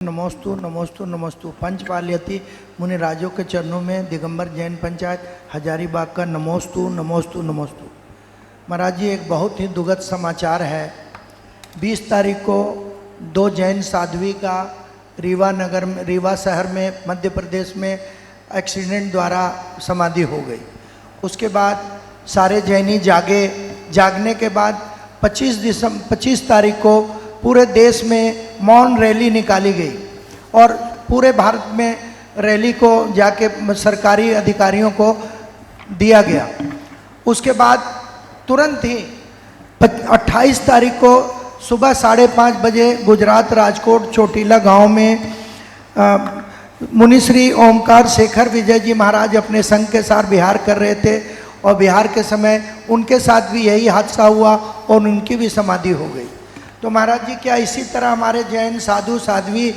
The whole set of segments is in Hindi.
नमोस्तु नमोस्तु नमोस्तु। पंचपालयति मुनिराजों के चरणों में दिगंबर जैन पंचायत हजारीबाग का नमोस्तु नमोस्तु नमोस्तु। महाराज जी, एक बहुत ही दुखद समाचार है। 20 तारीख को 2 जैन साध्वी का रीवा शहर में मध्य प्रदेश में एक्सीडेंट द्वारा समाधि हो गई। उसके बाद सारे जैनी जागने के बाद 25 तारीख को पूरे देश में मौन रैली निकाली गई और पूरे भारत में रैली को जाके सरकारी अधिकारियों को दिया गया। उसके बाद तुरंत ही 28 तारीख को सुबह 5:30 बजे गुजरात राजकोट चोटीला गांव में मुनिश्री ओमकार शेखर विजय जी महाराज अपने संघ के साथ विहार कर रहे थे और विहार के समय उनके साथ भी यही हादसा हुआ और उनकी भी समाधि हो गई। तो महाराज जी, क्या इसी तरह हमारे जैन साधु साध्वी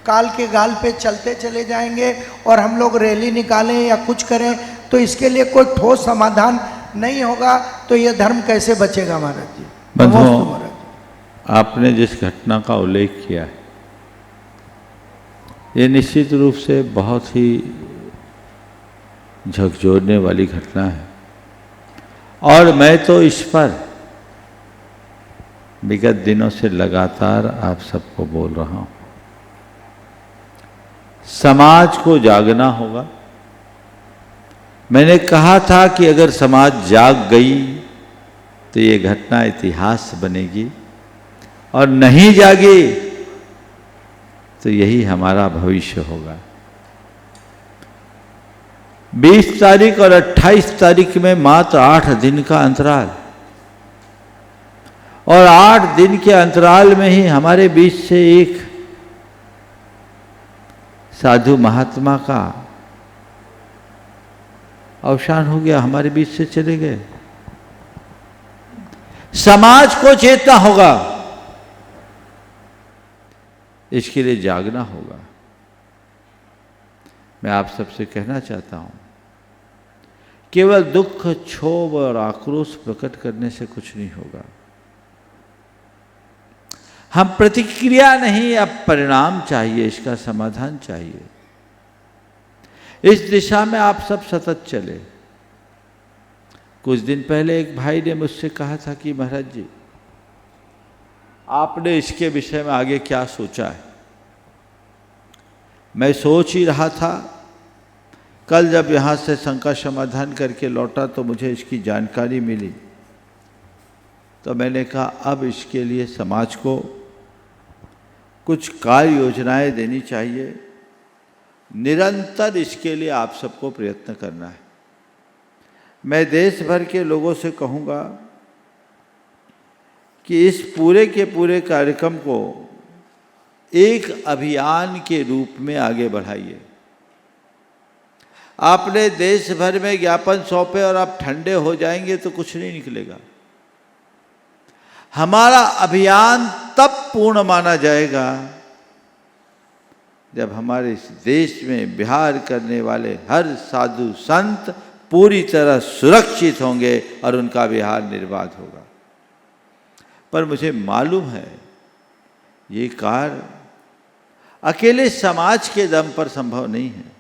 काल के गाल पे चलते चले जाएंगे और हम लोग रैली निकालें या कुछ करें तो इसके लिए कोई ठोस समाधान नहीं होगा तो ये धर्म कैसे बचेगा? महाराज जी, बंधुओं, आपने जिस घटना का उल्लेख किया है ये निश्चित रूप से बहुत ही झकझोरने वाली घटना है और मैं तो इस पर विगत दिनों से लगातार आप सबको बोल रहा हूं। समाज को जागना होगा। मैंने कहा था कि अगर समाज जाग गई तो ये घटना इतिहास बनेगी और नहीं जागी तो यही हमारा भविष्य होगा। 20 तारीख और 28 तारीख में मात्र 8 दिन का अंतराल और 8 दिन के अंतराल में ही हमारे बीच से एक साधु महात्मा का अवसान हो गया, हमारे बीच से चले गए। समाज को चेतना होगा, इसके लिए जागना होगा। मैं आप सबसे कहना चाहता हूं, केवल दुख, क्षोभ और आक्रोश प्रकट करने से कुछ नहीं होगा। हम प्रतिक्रिया नहीं, अब परिणाम चाहिए, इसका समाधान चाहिए। इस दिशा में आप सब सतत चले। कुछ दिन पहले एक भाई ने मुझसे कहा था कि महाराज जी, आपने इसके विषय में आगे क्या सोचा है? मैं सोच ही रहा था। कल जब यहाँ से शंका समाधान करके लौटा तो मुझे इसकी जानकारी मिली तो मैंने कहा अब इसके लिए समाज को कुछ कार्य योजनाएं देनी चाहिए। निरंतर इसके लिए आप सबको प्रयत्न करना है। मैं देश भर के लोगों से कहूँगा कि इस पूरे के पूरे कार्यक्रम को एक अभियान के रूप में आगे बढ़ाइए। आपने देश भर में ज्ञापन सौंपे और आप ठंडे हो जाएंगे तो कुछ नहीं निकलेगा। हमारा अभियान तब पूर्ण माना जाएगा जब हमारे इस देश में विहार करने वाले हर साधु संत पूरी तरह सुरक्षित होंगे और उनका विहार निर्बाध होगा। पर मुझे मालूम है ये कार्य अकेले समाज के दम पर संभव नहीं है।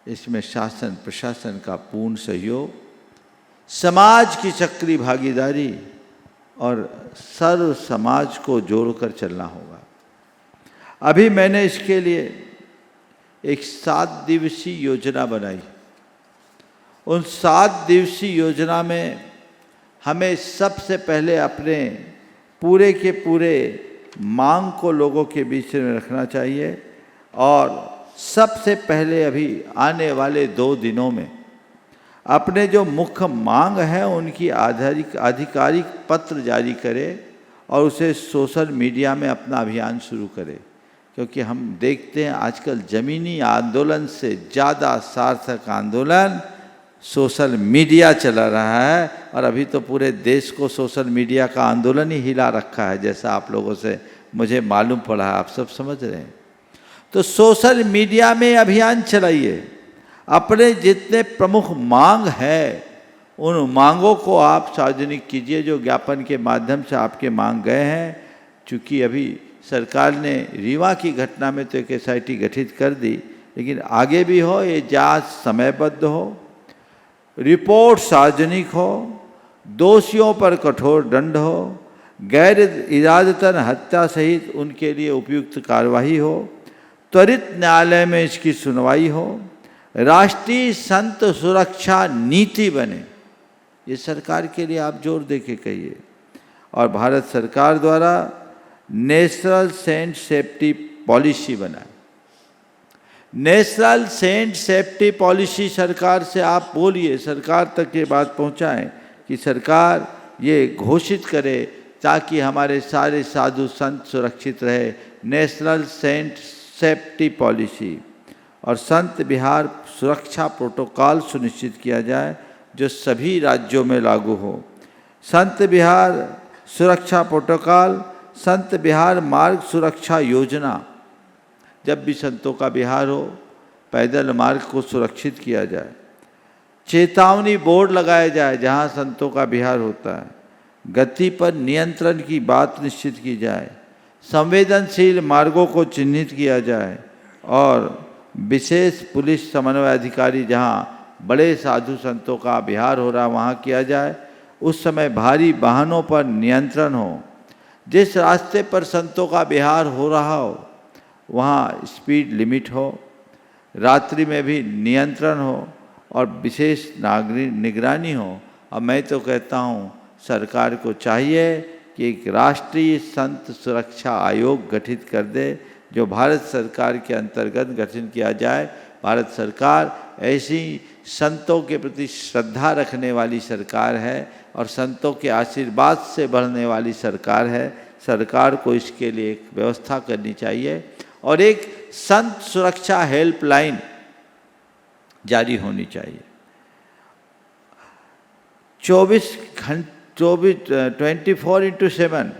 इसमें शासन प्रशासन का पूर्ण सहयोग, समाज की सक्रिय भागीदारी और सर्व समाज को जोड़कर चलना होगा। अभी मैंने इसके लिए एक 7 दिवसीय योजना बनाई। उन 7 दिवसीय योजना में हमें सबसे पहले अपने पूरे के पूरे मांग को लोगों के बीच में रखना चाहिए और सबसे पहले अभी आने वाले 2 दिनों में अपने जो मुख्य मांग है उनकी आधिकारिक पत्र जारी करे और उसे सोशल मीडिया में अपना अभियान शुरू करे। क्योंकि हम देखते हैं आजकल ज़मीनी आंदोलन से ज़्यादा सार्थक आंदोलन सोशल मीडिया चला रहा है और अभी तो पूरे देश को सोशल मीडिया का आंदोलन ही हिला रखा है, जैसा आप लोगों से मुझे मालूम पड़ा है। आप सब समझ रहे हैं। तो सोशल मीडिया में अभियान चलाइए। अपने जितने प्रमुख मांग है उन मांगों को आप सार्वजनिक कीजिए जो ज्ञापन के माध्यम से आपके मांग गए हैं। चूँकि अभी सरकार ने रीवा की घटना में तो एक SIT गठित कर दी, लेकिन आगे भी हो, ये जांच समयबद्ध हो, रिपोर्ट सार्वजनिक हो, दोषियों पर कठोर दंड हो, गैर इरादतन हत्या सहित उनके लिए उपयुक्त कार्रवाई हो, त्वरित न्यायालय में इसकी सुनवाई हो, राष्ट्रीय संत सुरक्षा नीति बने। ये सरकार के लिए आप जोर दे के कहिए। और भारत सरकार द्वारा नेशनल सेंट सेफ्टी पॉलिसी बनाए। नेशनल सेंट सेफ्टी पॉलिसी सरकार से आप बोलिए, सरकार तक ये बात पहुंचाएं कि सरकार ये घोषित करे ताकि हमारे सारे साधु संत सुरक्षित रहे। नेशनल सेंट सेफ्टी पॉलिसी और संत विहार सुरक्षा प्रोटोकॉल सुनिश्चित किया जाए जो सभी राज्यों में लागू हो। संत विहार सुरक्षा प्रोटोकॉल, संत विहार मार्ग सुरक्षा योजना, जब भी संतों का विहार हो पैदल मार्ग को सुरक्षित किया जाए। चेतावनी बोर्ड लगाया जाए जहां संतों का विहार होता है। गति पर नियंत्रण की बात निश्चित की जाए। संवेदनशील मार्गों को चिन्हित किया जाए और विशेष पुलिस समन्वय अधिकारी जहां बड़े साधु संतों का विहार हो रहा वहां किया जाए। उस समय भारी वाहनों पर नियंत्रण हो। जिस रास्ते पर संतों का विहार हो रहा हो वहाँ स्पीड लिमिट हो, रात्रि में भी नियंत्रण हो और विशेष नागरिक निगरानी हो। और मैं तो कहता हूँ सरकार को चाहिए कि एक राष्ट्रीय संत सुरक्षा आयोग गठित कर दे जो भारत सरकार के अंतर्गत गठन किया जाए। भारत सरकार ऐसी संतों के प्रति श्रद्धा रखने वाली सरकार है और संतों के आशीर्वाद से बढ़ने वाली सरकार है। सरकार को इसके लिए एक व्यवस्था करनी चाहिए और एक संत सुरक्षा हेल्पलाइन जारी होनी चाहिए। 24/7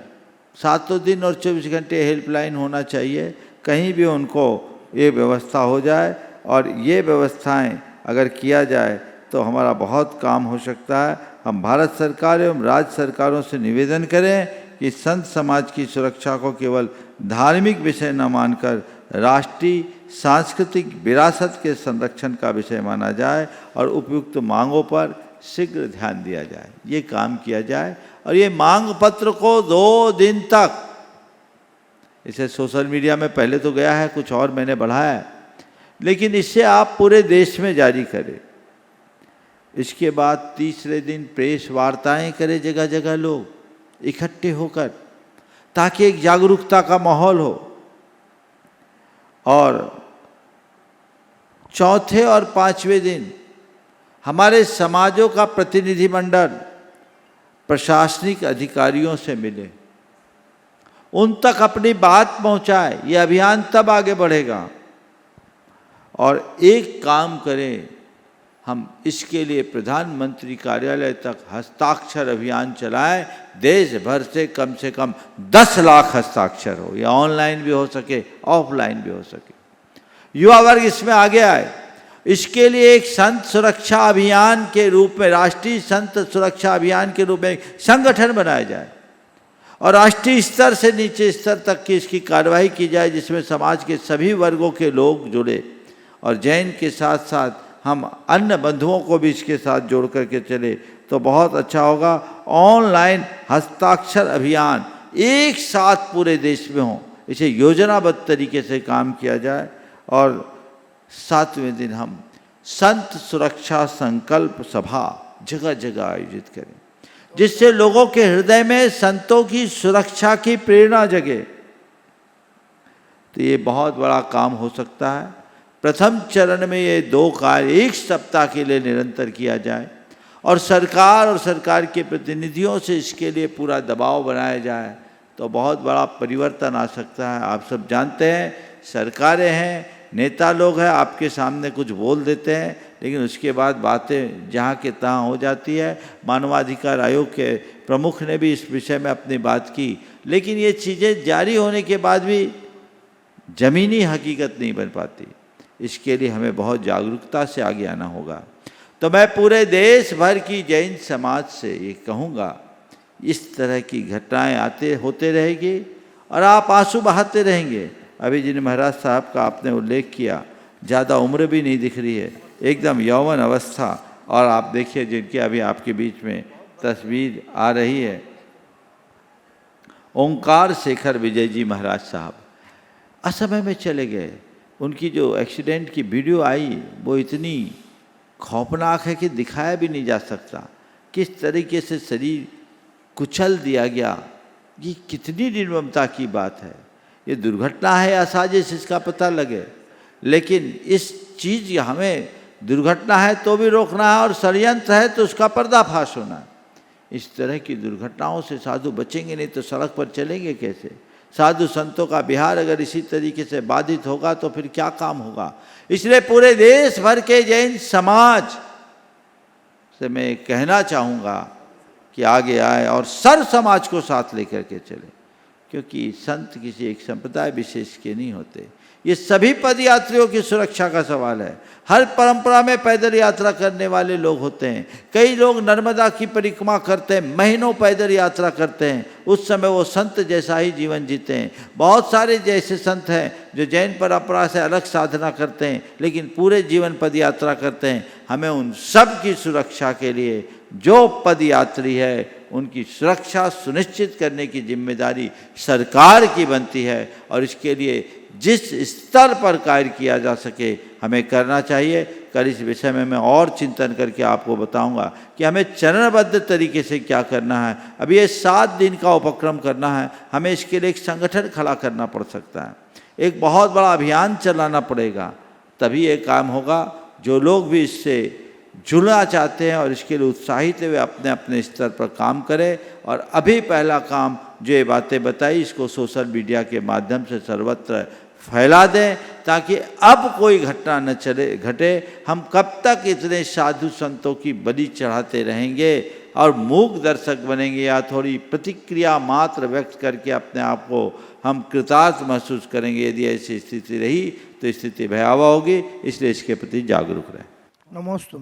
सातों दिन और 24 घंटे हेल्पलाइन होना चाहिए। कहीं भी उनको ये व्यवस्था हो जाए और ये व्यवस्थाएं अगर किया जाए तो हमारा बहुत काम हो सकता है। हम भारत सरकार एवं राज्य सरकारों से निवेदन करें कि संत समाज की सुरक्षा को केवल धार्मिक विषय न मानकर राष्ट्रीय सांस्कृतिक विरासत के संरक्षण का विषय माना जाए और उपयुक्त मांगों पर शीघ्र ध्यान दिया जाए। ये काम किया जाए और ये मांग पत्र को 2 दिन तक, इसे सोशल मीडिया में पहले तो गया है, कुछ और मैंने बढ़ाया है, लेकिन इसे आप पूरे देश में जारी करें। इसके बाद तीसरे दिन प्रेस वार्ताएं करें जगह जगह लोग इकट्ठे होकर, ताकि एक जागरूकता का माहौल हो। और चौथे और 5वें दिन हमारे समाजों का प्रतिनिधिमंडल प्रशासनिक अधिकारियों से मिले, उन तक अपनी बात पहुंचाए। ये अभियान तब आगे बढ़ेगा। और एक काम करें, हम इसके लिए प्रधानमंत्री कार्यालय तक हस्ताक्षर अभियान चलाएं। देश भर से कम 10 लाख हस्ताक्षर हो, या ऑनलाइन भी हो सके, ऑफलाइन भी हो सके। युवा वर्ग इसमें आगे आए। इसके लिए एक संत सुरक्षा अभियान के रूप में, राष्ट्रीय संत सुरक्षा अभियान के रूप में एक संगठन बनाया जाए और राष्ट्रीय स्तर से नीचे स्तर तक की इसकी कार्रवाई की जाए, जिसमें समाज के सभी वर्गों के लोग जुड़े। और जैन के साथ साथ हम अन्य बंधुओं को भी इसके साथ जोड़ करके चले तो बहुत अच्छा होगा। ऑनलाइन हस्ताक्षर अभियान एक साथ पूरे देश में हो, इसे योजनाबद्ध तरीके से काम किया जाए। और 7वें दिन हम संत सुरक्षा संकल्प सभा जगह जगह आयोजित करें, जिससे लोगों के हृदय में संतों की सुरक्षा की प्रेरणा जगे। तो ये बहुत बड़ा काम हो सकता है। प्रथम चरण में ये 2 कार्य 1 सप्ताह के लिए निरंतर किया जाए और सरकार के प्रतिनिधियों से इसके लिए पूरा दबाव बनाया जाए तो बहुत बड़ा परिवर्तन आ सकता है। आप सब जानते हैं, सरकारें हैं, नेता लोग हैं, आपके सामने कुछ बोल देते हैं, लेकिन उसके बाद बातें जहाँ के तहाँ हो जाती है। मानवाधिकार आयोग के प्रमुख ने भी इस विषय में अपनी बात की, लेकिन ये चीज़ें जारी होने के बाद भी ज़मीनी हकीकत नहीं बन पाती। इसके लिए हमें बहुत जागरूकता से आगे आना होगा। तो मैं पूरे देश भर की जैन समाज से ये कहूँगा, इस तरह की घटनाएं होते रहेगी और आप आंसू बहाते रहेंगे। अभी जिन महाराज साहब का आपने उल्लेख किया, ज़्यादा उम्र भी नहीं दिख रही है, एकदम यौवन अवस्था। और आप देखिए जिनकी अभी आपके बीच में तस्वीर आ रही है, ओंकार शेखर विजय जी महाराज साहब असमय में चले गए। उनकी जो एक्सीडेंट की वीडियो आई वो इतनी खौफनाक है कि दिखाया भी नहीं जा सकता। किस तरीके से शरीर कुचल दिया गया, ये कितनी निर्ममता की बात है। ये दुर्घटना है या साजिश, इसका पता लगे, लेकिन इस चीज़ हमें दुर्घटना है तो भी रोकना है, और षड्यंत्र है तो उसका पर्दाफाश होना है। इस तरह की दुर्घटनाओं से साधु बचेंगे नहीं तो सड़क पर चलेंगे कैसे। साधु संतों का बिहार अगर इसी तरीके से बाधित होगा तो फिर क्या काम होगा। इसलिए पूरे देश भर के जैन समाज से मैं कहना चाहूँगा कि आगे आए और सर्व समाज को साथ लेकर के चले, क्योंकि संत किसी एक संप्रदाय विशेष के नहीं होते। ये सभी पद यात्रियों की सुरक्षा का सवाल है। हर परंपरा में पैदल यात्रा करने वाले लोग होते हैं। कई लोग नर्मदा की परिक्रमा करते हैं, महीनों पैदल यात्रा करते हैं, उस समय वो संत जैसा ही जीवन जीते हैं। बहुत सारे जैसे संत हैं जो जैन परंपरा से अलग साधना करते हैं लेकिन पूरे जीवन पद यात्रा करते हैं। हमें उन सब की सुरक्षा के लिए जो पद यात्री है उनकी सुरक्षा सुनिश्चित करने की जिम्मेदारी सरकार की बनती है, और इसके लिए जिस स्तर पर कार्य किया जा सके हमें करना चाहिए। कल इस विषय में मैं और चिंतन करके आपको बताऊंगा कि हमें चरणबद्ध तरीके से क्या करना है। अभी ये 7 दिन का उपक्रम करना है, हमें इसके लिए एक संगठन खड़ा करना पड़ सकता है, एक बहुत बड़ा अभियान चलाना पड़ेगा, तभी ये काम होगा। जो लोग भी इससे जुड़ना चाहते हैं और इसके लिए उत्साहित वे अपने अपने स्तर पर काम करें। और अभी पहला काम जो ये बातें बताई इसको सोशल मीडिया के माध्यम से सर्वत्र फैला दें, ताकि अब कोई घटना न घटे। हम कब तक इतने साधु संतों की बलि चढ़ाते रहेंगे और मूक दर्शक बनेंगे, या थोड़ी प्रतिक्रिया मात्र व्यक्त करके अपने आप को हम कृतार्थ महसूस करेंगे। यदि ऐसी स्थिति रही तो स्थिति भयावह होगी, इसलिए इसके प्रति जागरूक रहें। नमोस्तु।